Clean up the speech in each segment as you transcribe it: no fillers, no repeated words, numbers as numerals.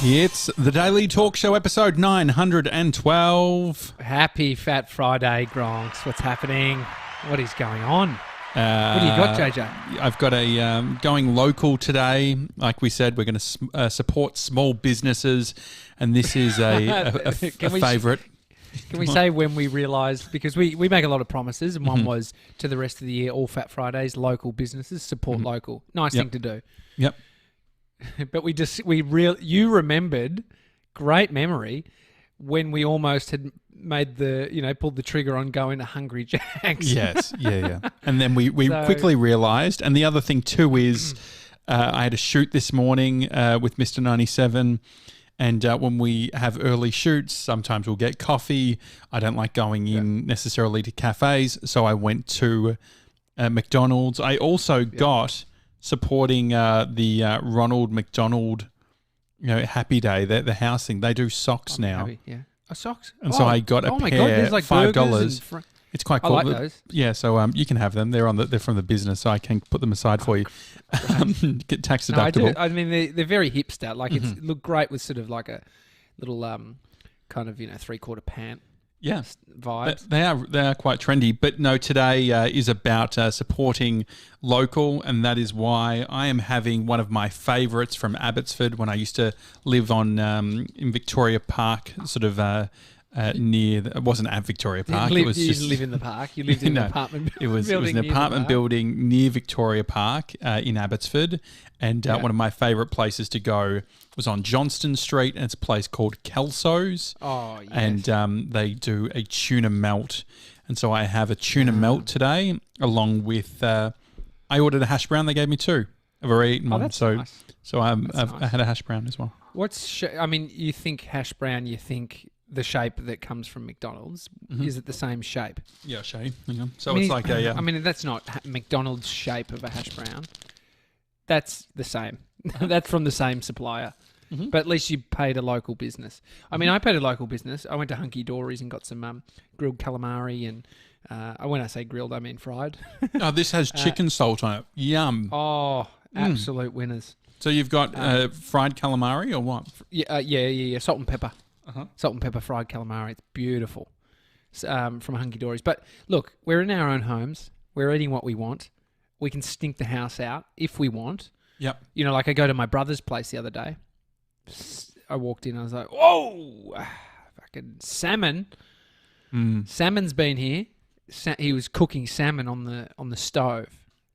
It's the Daily Talk Show, episode 912. Happy Fat Friday, Gronks. What's happening? What is going on? What do you got, JJ? I've got a going local today. Like we said, we're going to support small businesses, and this is a favourite. Can we say when we realised, because we make a lot of promises, and one was to the rest of the year, all Fat Fridays, local businesses, support local. Nice thing to do. Yep. But you remembered, great memory, when we almost had made pulled the trigger on going to Hungry Jack's. Yes, yeah. And then we quickly realised, and the other thing too is I had a shoot this morning with Mr. 97, and when we have early shoots, sometimes we'll get coffee. I don't like going in necessarily to cafes, so I went to McDonald's. I also got... supporting the Ronald McDonald, Happy Day, the house thing. They do socks now. Happy, yeah. Socks? And so I got a pair, God, there's like $5. It's quite cool. I like those. Yeah, so you can have them. They're from the business, so I can put them aside for you. Get tax deductible. I mean, they're very hipster. Like it's look great with sort of like a little kind of 3/4 pant. Yeah, vibes. They are quite trendy. But no, today is about supporting local, and that is why I am having one of my favourites from Abbotsford when I used to live on in Victoria Park, sort of near. It wasn't at Victoria Park. You live in the park. You lived in an apartment. It was an apartment building near Victoria Park in Abbotsford, and one of my favourite places to go was on Johnston Street, and it's a place called Kelso's. Oh, yes. And they do a tuna melt. And so I have a tuna melt today, along with, I ordered a hash brown. They gave me two. I've already eaten one. That's nice. So I nice. had a hash brown as well. You think hash brown, you think the shape that comes from McDonald's. Is it the same shape? Yeah, shape. Yeah. So it's like a... I mean, that's not McDonald's shape of a hash brown. That's the same. That's from the same supplier. But at least you paid a local business. I mean, I paid a local business. I went to Hunky Dory's and got some grilled calamari, and when I say grilled, I mean fried. Oh, this has chicken salt on it. Yum. Oh, absolute winners. So you've got fried calamari or what? Yeah. Salt and pepper. Salt and pepper fried calamari. It's beautiful. From Hunky Dory's. But look, we're in our own homes. We're eating what we want. We can stink the house out if we want. Yep. Like I go to my brother's place the other day. I walked in, I was like, whoa, fucking salmon. Salmon's been here. He was cooking salmon on the stove.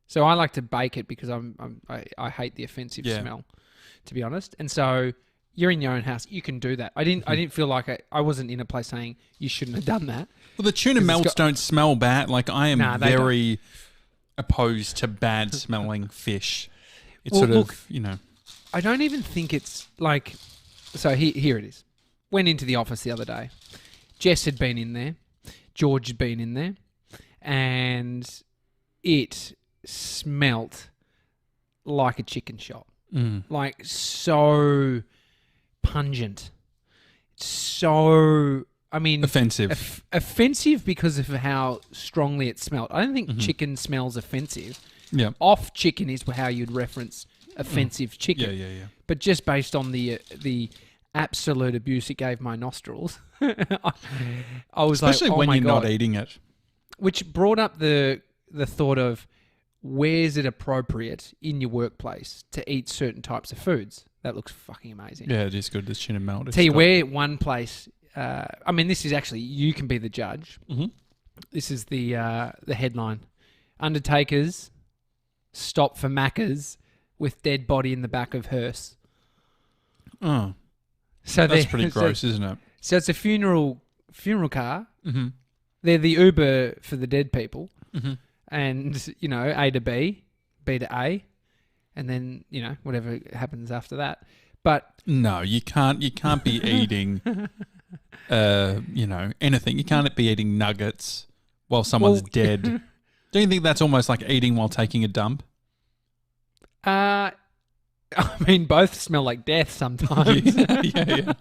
So I like to bake it because I hate the offensive smell, to be honest. And so you're in your own house. You can do that. I didn't feel like I wasn't in a place saying you shouldn't have done that. Well, the tuna melts don't smell bad. Like I am very opposed to bad smelling fish. It's I don't even think it's like... So here it is. Went into the office the other day. Jess had been in there. George had been in there. And it smelt like a chicken shop. Like so pungent. So... I mean... Offensive. Offensive because of how strongly it smelled. I don't think chicken smells offensive. Yeah. Off chicken is how you'd reference offensive chicken. Yeah. But just based on the absolute abuse it gave my nostrils, I was especially like, oh when my you're God. not eating it. Which brought up the thought of where's it appropriate in your workplace to eat certain types of foods. That looks fucking amazing. Yeah, it is good. This tuna melt. Tell you where one place. I mean, this is actually you can be the judge. This is the headline: Undertakers stop for Macca's with dead body in the back of hearse. Oh, so that's pretty gross, isn't it? So it's a funeral car. They're the Uber for the dead people, and A to B, B to A, and then whatever happens after that. But no, you can't be eating, anything. You can't be eating nuggets while someone's dead. Don't you think that's almost like eating while taking a dump? I mean, both smell like death sometimes. Yeah.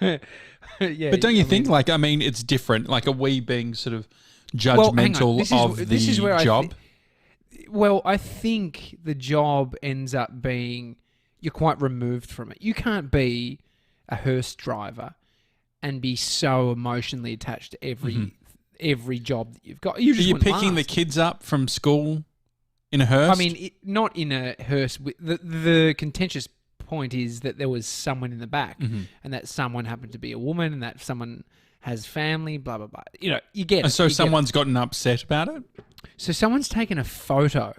But don't you think, it's different? Like, are we being sort of judgmental of the job? Well, I think the job ends up being you're quite removed from it. You can't be a hearse driver and be so emotionally attached to every job that you've got. You just Are you picking the kids up from school in a hearse? I mean, not in a hearse. The contentious point is that there was someone in the back, and that someone happened to be a woman, and that someone has family, blah, blah, blah. You know, you get it. So someone's gotten upset about it? So someone's taken a photo.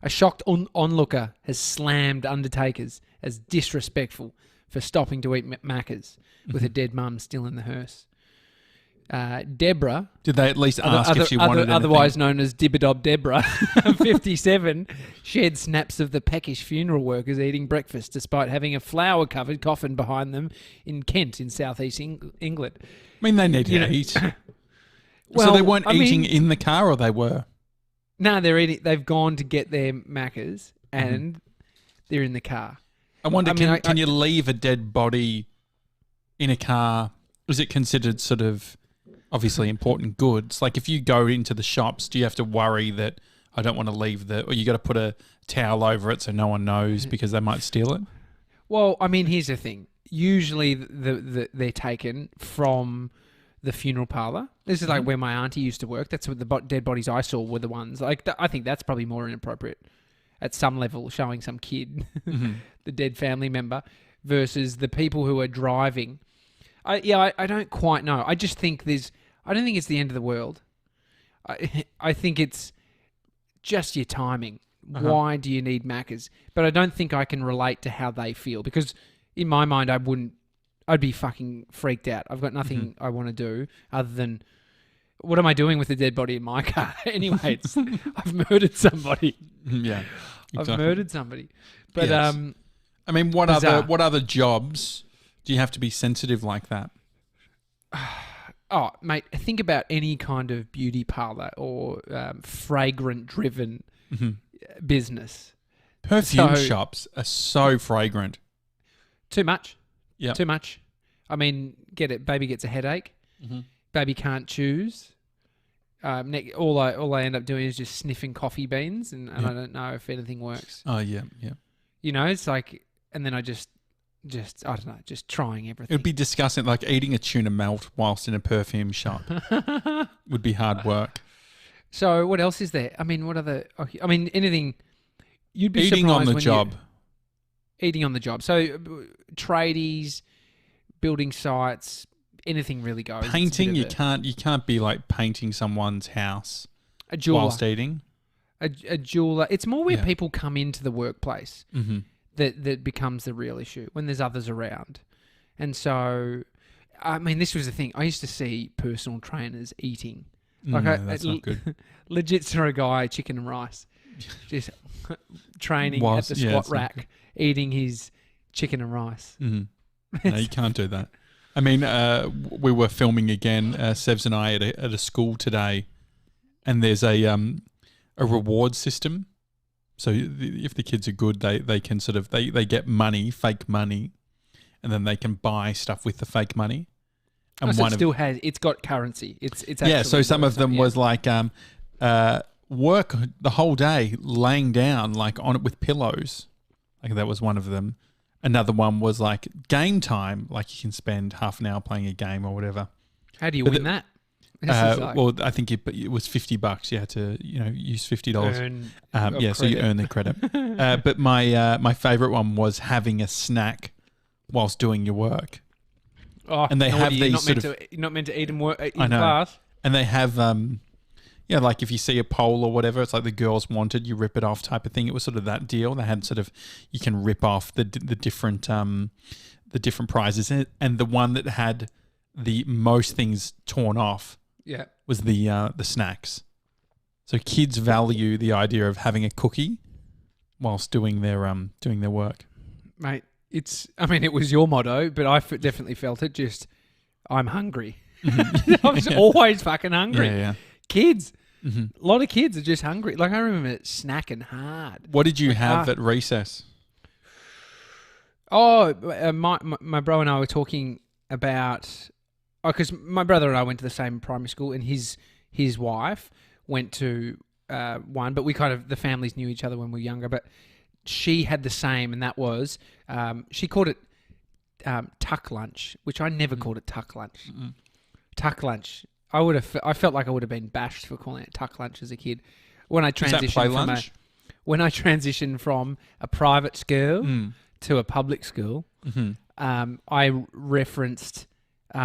A shocked onlooker has slammed undertakers as disrespectful for stopping to eat Macca's with a dead mum still in the hearse. Deborah... Did they at least ask if she wanted anything? Otherwise known as Dibbidob Deborah, 57, shared snaps of the peckish funeral workers eating breakfast despite having a flower-covered coffin behind them in Kent in southeast England. I mean, they need to eat. Well, so they weren't eating in the car, or they were? No, they're eating. They've gone to get their Maccas, and they're in the car. I wonder, can you leave a dead body in a car? Is it considered sort of obviously important goods? Like if you go into the shops, do you have to worry that I don't want to leave or you got to put a towel over it so no one knows because they might steal it? Well, I mean, here's the thing. Usually they're taken from the funeral parlour. This is like where my auntie used to work. That's what the dead bodies I saw were the ones. Like I think that's probably more inappropriate at some level, showing some kid, the dead family member, versus the people who are driving. I don't quite know. I just think I don't think it's the end of the world. I think it's just your timing. Why do you need Maccas? But I don't think I can relate to how they feel, because in my mind I'd be fucking freaked out. I've got nothing I want to do other than, what am I doing with the dead body in my car? Anyway, I've murdered somebody. Yeah. Exactly. I've murdered somebody. But yes. I mean, what other jobs do you have to be sensitive like that? Oh, mate, think about any kind of beauty parlour or fragrant-driven business. Perfume shops are so fragrant. Too much. Yeah. Too much. I mean, get it. Baby gets a headache. Baby can't choose. All I end up doing is just sniffing coffee beans, and I don't know if anything works. Oh, yeah, yeah. You know, it's like, and then I just I don't know, just trying everything. It would be disgusting, like eating a tuna melt whilst in a perfume shop. Would be hard work. So what else is there? I mean, what other... I mean, anything... You'd be eating surprised on the job. Eating on the job. So tradies, building sites, anything really goes. Painting, you can't be like painting someone's house a jeweler. Whilst eating. A jeweler. It's more where people come into the workplace that becomes the real issue, when there's others around. And so, I mean, this was the thing. I used to see personal trainers eating. That's not good. Legit saw a guy, chicken and rice, just training at the squat rack, eating his chicken and rice. No, you can't do that. I mean, we were filming again, Sevs and I, at a school today, and there's a reward system. So if the kids are good, they can sort of they get money, fake money, and then they can buy stuff with the fake money. And so it's got currency. It's so some of them was like work the whole day laying down like on it with pillows. Like that was one of them. Another one was like game time, like you can spend half an hour playing a game or whatever. How do you win that? Well, I think it was $50. You had to, use $50. So you earn the credit. But my favorite one was having a snack whilst doing your work. Oh, and they have these you're not meant to eat and work in class. And they have, like if you see a poll or whatever, it's like the girls wanted, you rip it off type of thing. It was sort of that deal. They had sort of, you can rip off the different prizes, and the one that had the most things torn off. Yeah, was the snacks. So kids value the idea of having a cookie whilst doing their work. Mate, it was your motto, but I definitely felt it. Just, I'm hungry. I was always fucking hungry. Yeah. Kids, a lot of kids are just hungry. Like I remember snacking hard. What did you have at recess? Oh, my bro and I were talking about. Oh, because my brother and I went to the same primary school, and his wife went to one, but we the families knew each other when we were younger. But she had the same, and that was she called it tuck lunch, which I never called it tuck lunch. Mm-mm. Tuck lunch. I felt like I would have been bashed for calling it tuck lunch as a kid. When I transitioned from a private school to a public school, I referenced what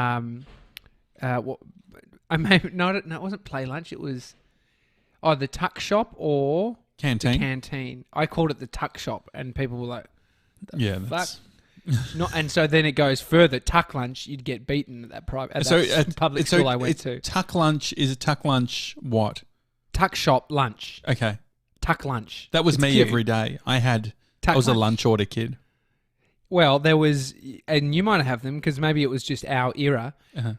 I it wasn't play lunch. It was the tuck shop or Canteen. The canteen. I called it the tuck shop, and people were like, that's... and so then it goes further. Tuck lunch, you'd get beaten at that public school I went to. Tuck lunch is a tuck lunch what? Tuck shop lunch. Okay. Tuck lunch. That was me cute. every day. I was a lunch order kid. Well, there was, and you might have them because maybe it was just our era.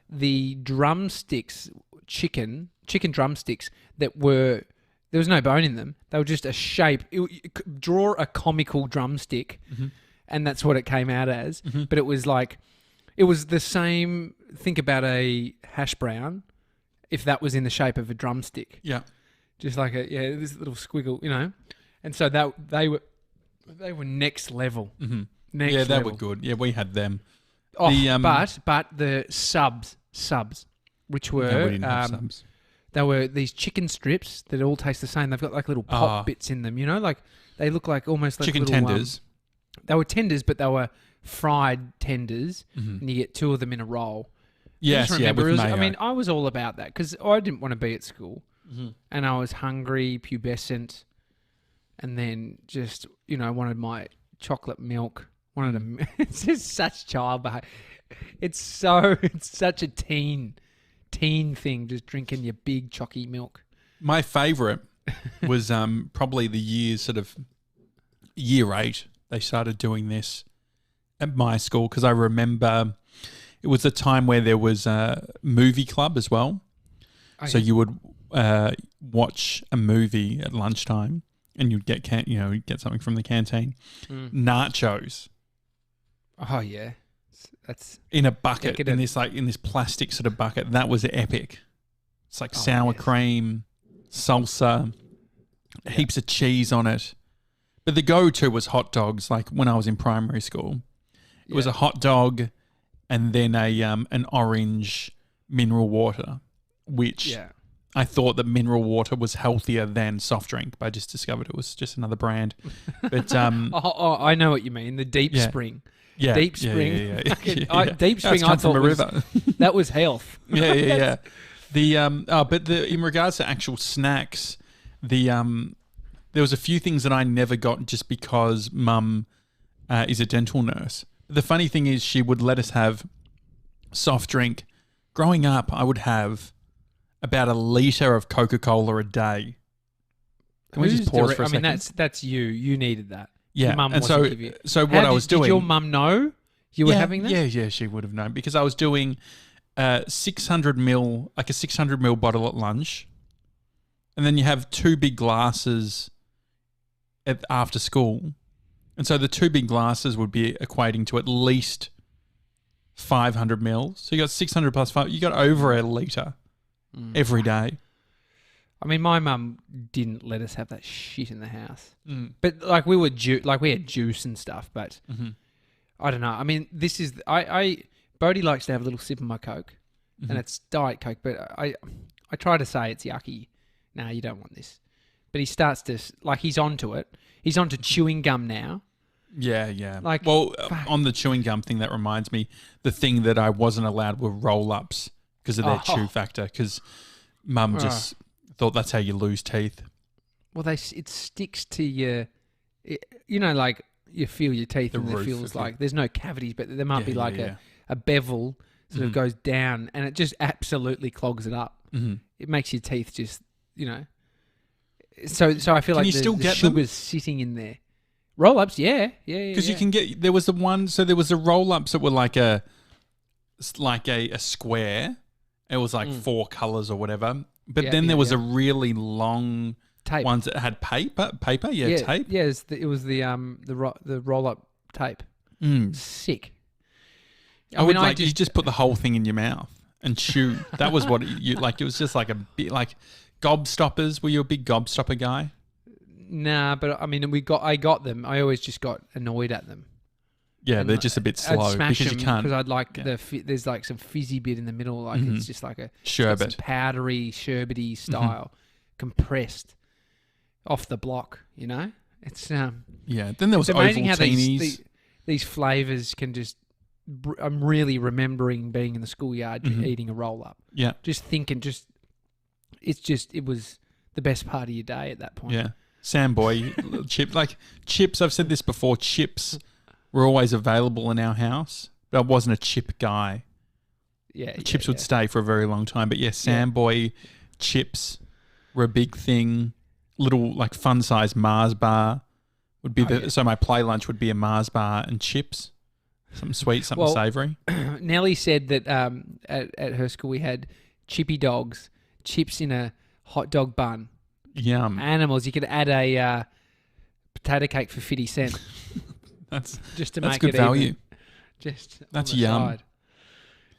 The drumsticks, chicken drumsticks that were. There was no bone in them. They were just a shape. You could draw a comical drumstick. And that's what it came out as. But it was like, it was the same. Think about a hash brown, if that was in the shape of a drumstick. Yeah, just like this little squiggle, And so that they were next level. Next level. They were good. Yeah, we had them. Oh, but the subs, which were no, we didn't have subs. They were these chicken strips that all taste the same. They've got like little pop bits in them. Like they look like almost like chicken little, tenders. They were tenders, but they were fried tenders, and you get two of them in a roll. Yes, with mayo. I mean, I was all about that because I didn't want to be at school, and I was hungry, pubescent, and then just wanted my chocolate milk. It's just such child behavior. It's such a teen thing, just drinking your big chalky milk. My favourite was probably the year year 8. They started doing this at my school because I remember it was a time where there was a movie club as well. So you would watch a movie at lunchtime, and you'd get get something from the canteen. Nachos. Oh yeah, that's in a bucket in this plastic sort of bucket. That was epic. It's like sour cream, salsa, heaps of cheese on it. But the go-to was hot dogs. Like when I was in primary school, it was a hot dog, and then an orange mineral water, which I thought that mineral water was healthier than soft drink, but I just discovered it was just another brand. But I know what you mean. The Deep Spring. Yeah, Deep Spring. Deep Spring. I thought from a river. That was health. Yeah. But in regards to actual snacks, there was a few things that I never got just because Mum is a dental nurse. The funny thing is she would let us have soft drink. Growing up, I would have about 1 litre of Coca-Cola a day. Can we just pause for a second? I mean, that's you. You needed that. Yeah, your mum and wasn't give you. So what I was doing... Did your mum know you were having that? Yeah, she would have known because I was doing 600 ml, like a 600 ml bottle at lunch, and then you have 2 big glasses after school, and so the 2 big glasses would be equating to at least 500 ml. So you got 600 plus 5. You got over 1 litre every day. I mean, my mum didn't let us have that shit in the house, but like we had juice and stuff. But I don't know. I mean, this is Bodie likes to have a little sip of my Coke, and it's Diet Coke. But I try to say it's yucky. No, you don't want this. But he starts to he's onto it. He's onto chewing gum now. Yeah. On the chewing gum thing, that reminds me, the thing that I wasn't allowed were roll-ups because of their chew factor. Because Mum just thought that's how you lose teeth. Well, it sticks to your, like you feel your teeth and it feels like there's no cavities, but there might be like a bevel sort of goes down and it just absolutely clogs it up. It makes your teeth just, So I feel like the sugar's sitting in there. Roll-ups, yeah. Because you can get, there was the roll-ups that were like a square. It was like 4 colours or whatever. But then there was a really long tape ones that had tape. Tape. Yeah, it was the roll-up tape. Sick. You just put the whole thing in your mouth and chew. That was what you like. It was just like a bit like gobstoppers. Were you a big gobstopper guy? Nah, but I mean, I got them. I always just got annoyed at them. Yeah, they're just a bit slow because you can't. Because I'd like there's like some fizzy bit in the middle, like it's just like a sherbet, powdery, sherbety style, compressed off the block. You know, it's yeah. Then there was it's amazing how Ovaltinis. these flavors can just. I'm really remembering being in the schoolyard eating a roll up. Yeah, just thinking, it was the best part of your day at that point. Yeah, Samboy chips. I've said this before. Chips were always available in our house, but I wasn't a chip guy. Yeah, chips would stay for a very long time, but Samboy chips were a big thing. Little like fun size Mars bar would be so my play lunch would be a Mars bar and chips, something sweet, something savoury. Nellie said that at her school we had chippy dogs, chips in a hot dog bun. Yum. Animals. You could add a potato cake for 50 cents. That's just to make good it value. Even. Just that's on the yum. Side.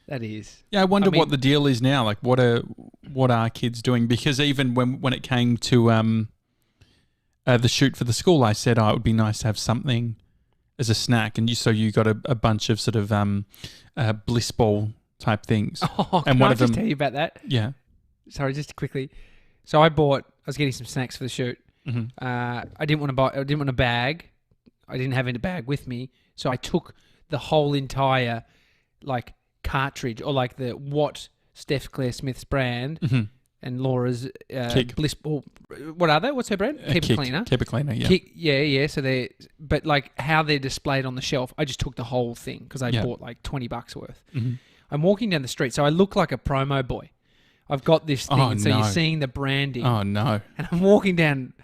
That is. Yeah, I wonder what the deal is now. Like, what are kids doing? Because even when it came to the shoot for the school, I said, it would be nice to have something as a snack, and you got a bunch of sort of bliss ball type things. Oh, and can I just tell you about that? Yeah. Sorry, just quickly. So I was getting some snacks for the shoot. Mm-hmm. I didn't want a bag. I didn't have any bag with me, so I took the whole entire like cartridge or like the Steph Claire Smith's brand and Laura's Bliss Ball. What are they? What's her brand? Keep It Cleaner. Keep It Cleaner. Yeah. Yeah. So but like how they're displayed on the shelf, I just took the whole thing because I bought like $20 worth. Mm-hmm. I'm walking down the street, so I look like a promo boy. I've got this thing, and so you're seeing the branding. Oh no! And I'm walking down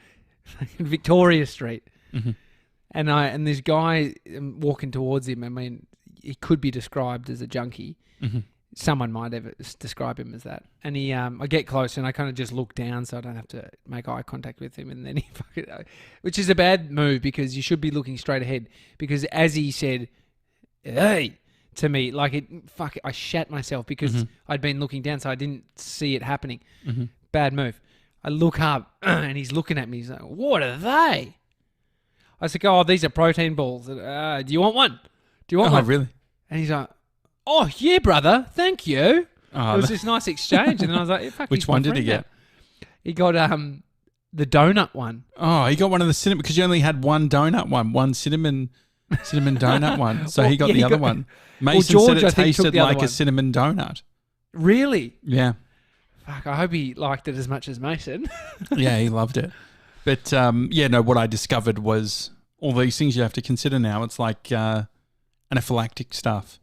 Victoria Street, and this guy walking towards him. I mean, he could be described as a junkie. Mm-hmm. Someone might ever describe him as that. And he, I get close and I kind of just look down so I don't have to make eye contact with him. And then which is a bad move because you should be looking straight ahead. Because as he said, "Hey," to me, like I shat myself because I'd been looking down, so I didn't see it happening. Mm-hmm. Bad move. I look up and he's looking at me. He's like, "What are they?" I said, "Oh, these are protein balls. Do you want one? Do you want one?" Oh, really? And he's like, "Oh, yeah, brother. Thank you." It was this nice exchange. And then I was like, "Fuck, which one did he get?" He got the donut one. Oh, he got one of the cinnamon because you only had one donut one cinnamon donut one. So he got the other one. Mason George, said it tasted like one. a cinnamon donut. Really? Yeah. Fuck, I hope he liked it as much as Mason. Yeah, he loved it. But what I discovered was all these things you have to consider now. It's like anaphylactic stuff.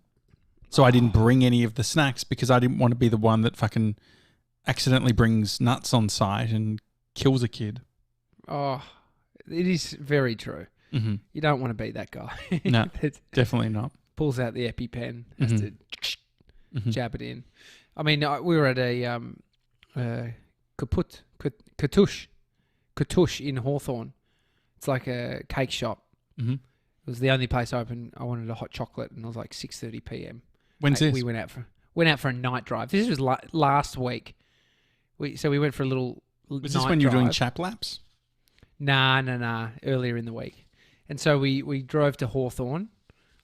So I didn't bring any of the snacks because I didn't want to be the one that fucking accidentally brings nuts on site and kills a kid. Oh, it is very true. Mm-hmm. You don't want to be that guy. No, definitely not. Pulls out the EpiPen, has to jab it in. I mean, we were at a Katush in Hawthorne. It's like a cake shop. Mm-hmm. It was the only place open. I wanted a hot chocolate, and it was like 6:30 p.m. When's this? We went out for a night drive. This was last week. We went for a little. Was this when you were doing chap laps? Nah. Earlier in the week, and so we drove to Hawthorne.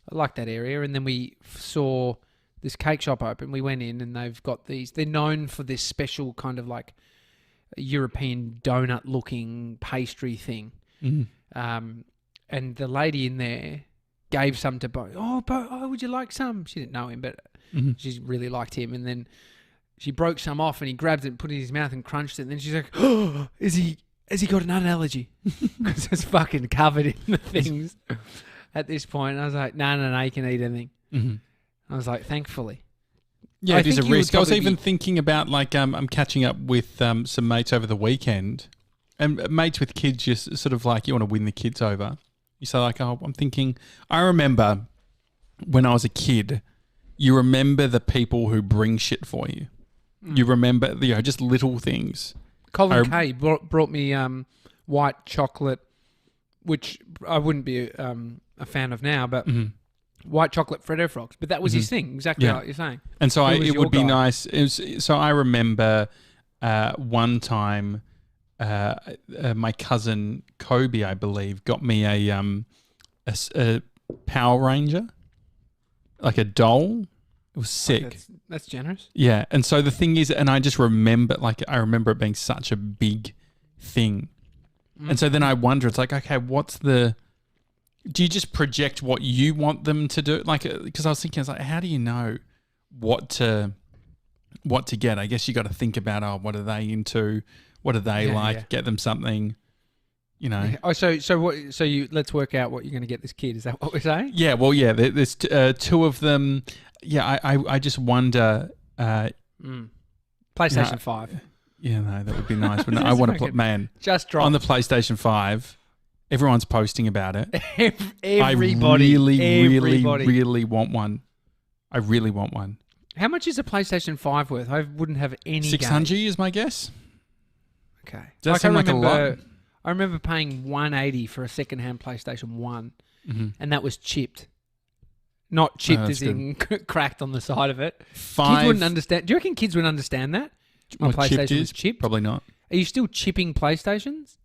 I like that area, and then we saw this cake shop open. We went in, and they've got these. They're known for this special kind of like European donut-looking pastry thing. Mm. And the lady in there gave some to Bo. Oh, would you like some? She didn't know him, but she really liked him. And then she broke some off, and he grabbed it and put it in his mouth and crunched it. And then she's like, "Oh, has he got a nut allergy?" Because it's fucking covered in the things at this point. And I was like, no, you can eat anything. Mm-hmm. I was like, thankfully. Yeah, it is a risk. I was even thinking about like I'm catching up with some mates over the weekend. And mates with kids, just sort of like you want to win the kids over. You say like, I'm thinking, I remember when I was a kid, you remember the people who bring shit for you. Mm. You remember, just little things. Colin Kay brought me white chocolate, which I wouldn't be a fan of now, but white chocolate Freddo Frogs. But that was his thing, exactly like you're saying. And so it would be nice. So I remember one time my cousin Kobe, I believe, got me a Power Ranger, like a doll. It was sick. That's generous. Yeah, and so the thing is, and I just remember, I remember it being such a big thing. And so then I wonder, it's like, okay, do you just project what you want them to do? Like, because I was thinking, how do you know what to get? I guess you got to think about, what are they into? What are they like? Yeah. Get them something, you know. Oh, let's work out what you're going to get this kid. Is that what we're saying? Yeah, well, yeah, there's two of them. Yeah, I just wonder. PlayStation 5. Yeah, no, that would be nice. But no, I want to put, just drop on the PlayStation 5. Everyone's posting about it. Everybody. I really want one. I really want one. How much is a PlayStation 5 worth? I wouldn't have any 600 is my guess. Okay. Does that seem like a lot? I remember paying $180 for a second-hand PlayStation 1, and that was chipped. Not chipped as in cracked on the side of it. Kids wouldn't understand. Do you reckon kids would understand that? My PlayStation was chipped? Probably not. Are you still chipping PlayStations?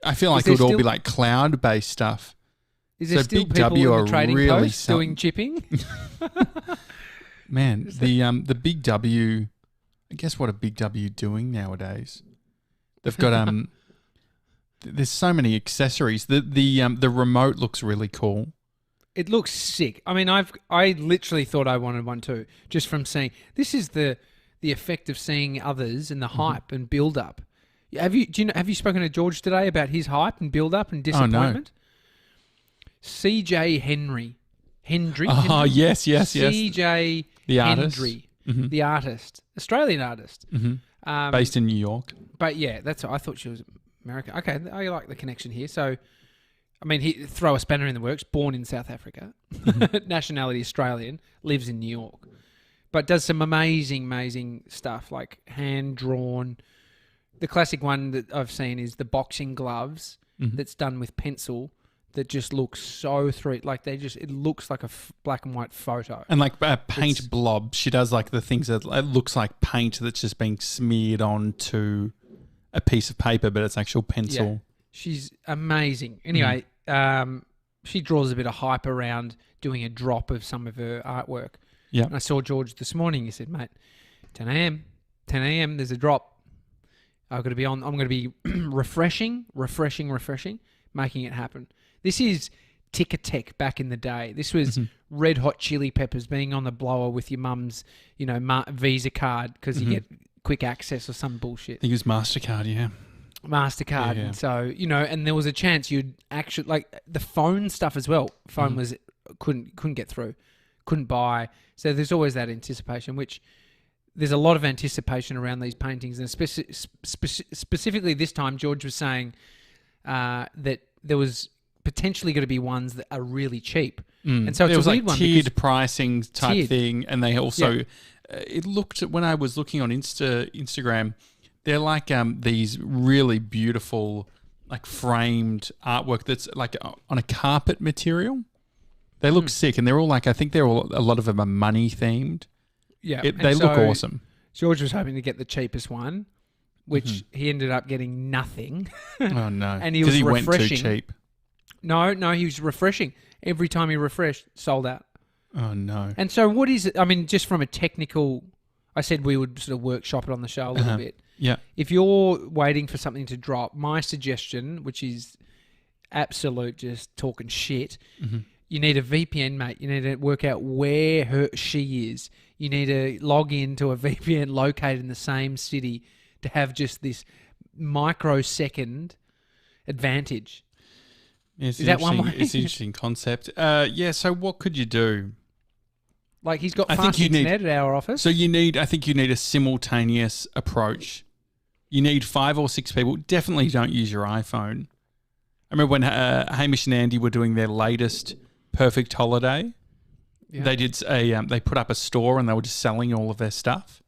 I feel like it would all be like cloud-based stuff. Is there still Big people W in the trading really post doing chipping? Man, the Big W, I guess what a Big W doing nowadays? They've got there's so many accessories. The remote looks really cool. It looks sick. I mean, I literally thought I wanted one too, just from seeing. This is the effect of seeing others and the hype and build up. Have you spoken to George today about his hype and build up and disappointment? Oh, no. CJ Hendry. Oh, yes. CJ the Hendry, artist. The artist, Australian artist, based in New York. But yeah, I thought she was American. Okay, I like the connection here. So, I mean, he throw a spanner in the works. Born in South Africa, nationality Australian, lives in New York, but does some amazing stuff like hand drawn. The classic one that I've seen is the boxing gloves that's done with pencil that just looks so it looks like a black and white photo. And like a paint blob. She does like the things that it looks like paint that's just being smeared onto a piece of paper, but it's actual pencil. Yeah. She's amazing. Anyway, she draws a bit of hype around doing a drop of some of her artwork. Yeah. And I saw George this morning. He said, mate, 10 a.m, there's a drop. I'm going to be refreshing, making it happen. This is Tic-a-Tec back in the day. This was Red Hot Chili Peppers being on the blower with your mum's, Visa card because you get quick access or some bullshit. I think it was MasterCard, yeah. MasterCard. Yeah. And so, and there was a chance you'd actually, like the phone stuff as well. Phone was, couldn't get through, couldn't buy. So there's always that anticipation, which... There's a lot of anticipation around these paintings, and specifically this time, George was saying that there was potentially going to be ones that are really cheap, and so it's a weird one. Tiered pricing type thing, and they also it looked when I was looking on Instagram, they're like these really beautiful like framed artwork that's like on a carpet material. They look sick, and they're all like I think a lot of them are money themed. Yeah, they look awesome. George was hoping to get the cheapest one, which he ended up getting nothing. Oh no! And he was refreshing. Went too cheap. No, he was refreshing. Every time he refreshed, sold out. Oh no! And so, what is it? I mean, just from a technical, I said we would sort of workshop it on the show a little bit. Yeah. If you're waiting for something to drop, my suggestion, which is absolute just talking shit. You need a VPN, mate. You need to work out where she is. You need to log into a VPN located in the same city to have just this microsecond advantage. Is that one way? It's an interesting concept. So what could you do? Like he's got fast internet at our office. So I think you need a simultaneous approach. You need 5 or 6 people. Definitely don't use your iPhone. I remember when Hamish and Andy were doing their latest Perfect Holiday. Yeah. They did they put up a store and they were just selling all of their stuff.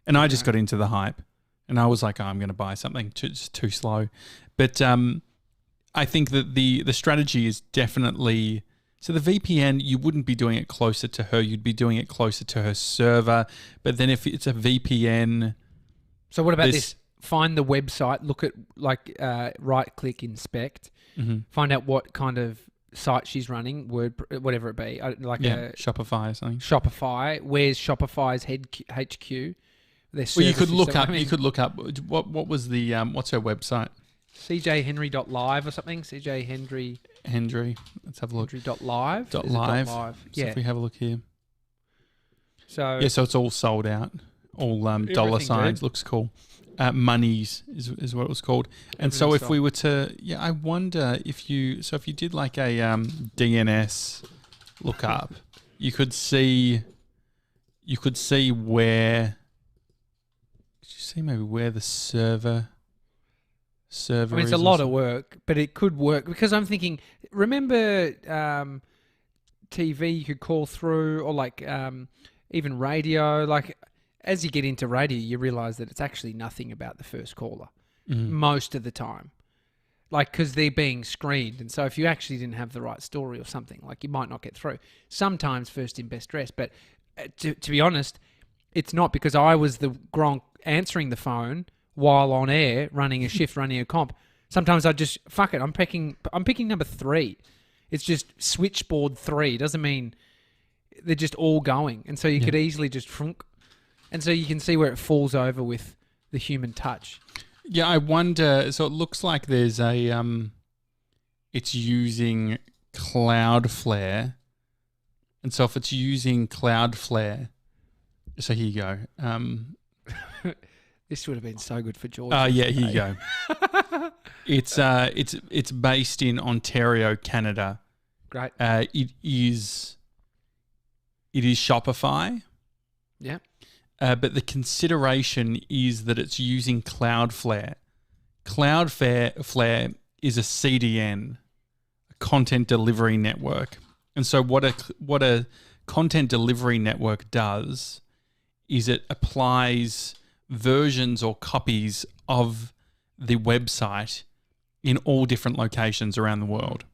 And I just got into the hype. And I was like, I'm going to buy something. It's too slow. But I think that the strategy is definitely... So the VPN, you wouldn't be doing it closer to her. You'd be doing it closer to her server. But then if it's a VPN... So what about this? find the website, look at right click, inspect, find out what kind of site she's running, whatever it be, Shopify or something. Shopify. Where's Shopify's HQ? Well, you could look up. You could look up what was the what's her website? CJHenry.live or something. CJ Hendry. Let's have a look. Hendry.live. .live. .live. So if we have a look here. So so it's all sold out. All dollar signs. Looks cool. Monies is what it was called. And so if we were to, I wonder if you did like a DNS lookup, you could see where. Did you see maybe where the server? I mean, it's a lot of work, but it could work because I'm thinking. Remember, TV you could call through, or like even radio. Like as you get into radio, you realise that it's actually nothing about the first caller most of the time. Like because they're being screened, and so if you actually didn't have the right story or something, like you might not get through. Sometimes first in best dressed, but to be honest, it's not because I was the Gronk answering the phone while on air, running a shift, running a comp. Sometimes I just, fuck it, I'm picking number 3. It's just switchboard 3. Doesn't mean they're just all going. And so you could easily just frunk. And so you can see where it falls over with the human touch. Yeah, I wonder, so it looks like there's a, it's using Cloudflare. And so if it's using Cloudflare, so here you go. This would have been so good for George. Yeah, here you go. It's based in Ontario, Canada. Great. It is Shopify. Yeah. But the consideration is that it's using Cloudflare. Cloudflare is a CDN, a content delivery network. And so what a content delivery network does is it applies versions or copies of the website in all different locations around the world.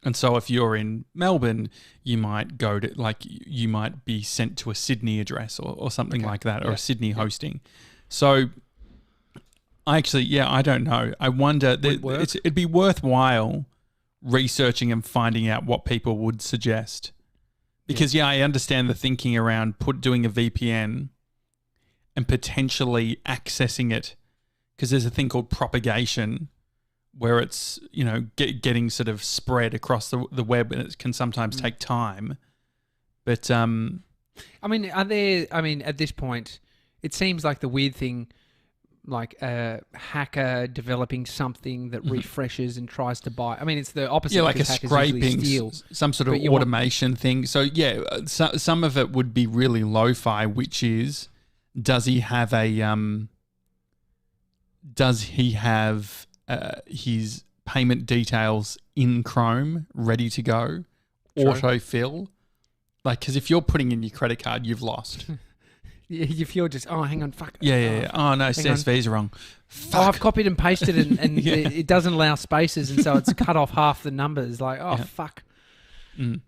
And so if you're in Melbourne, you might go to, you might be sent to a Sydney address or something like that, or a Sydney hosting. So I don't know. I wonder, it'd be worthwhile researching and finding out what people would suggest. Because, I understand the thinking around doing a VPN and potentially accessing it, because there's a thing called propagation where it's, getting sort of spread across the web, and it can sometimes take time. But at this point, it seems like the weird thing, like a hacker developing something that refreshes and tries to buy. I mean, it's the opposite. Yeah, like a scraping, some sort of automation thing. So some of it would be really lo-fi, which is, does he have his payment details in Chrome ready to go? True. Autofill? Like, because if you're putting in your credit card, you've lost. If you're just, hang on, fuck. Yeah. Oh, no, CSV's wrong. Fuck. I've copied and pasted and it doesn't allow spaces, and so it's cut off half the numbers. Like, fuck.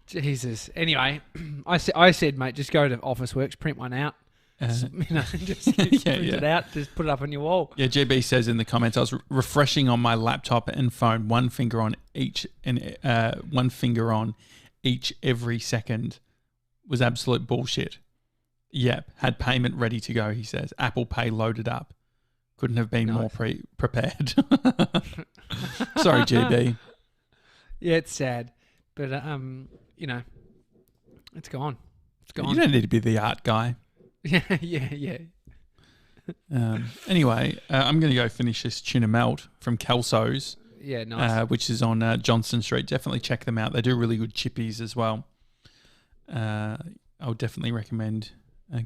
Jesus. Anyway, I said, mate, just go to Officeworks, print one out. Just print it out, just put it up on your wall. Yeah, GB says in the comments, I was refreshing on my laptop and phone, one finger on each every second. Was absolute bullshit. Yep, had payment ready to go, he says. Apple Pay loaded up. Couldn't have been more prepared. Sorry, GB. Yeah, it's sad. But, it's gone. It's gone. You don't need to be the art guy. Yeah. Anyway, I'm going to go finish this tuna melt from Kelso's. Yeah, nice. Which is on Johnson Street. Definitely check them out. They do really good chippies as well. I would definitely recommend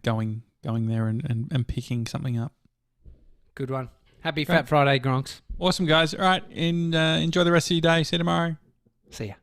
going there and picking something up. Good one. Happy Fat Friday, Gronks. Awesome, guys. All right, and enjoy the rest of your day. See you tomorrow. See ya.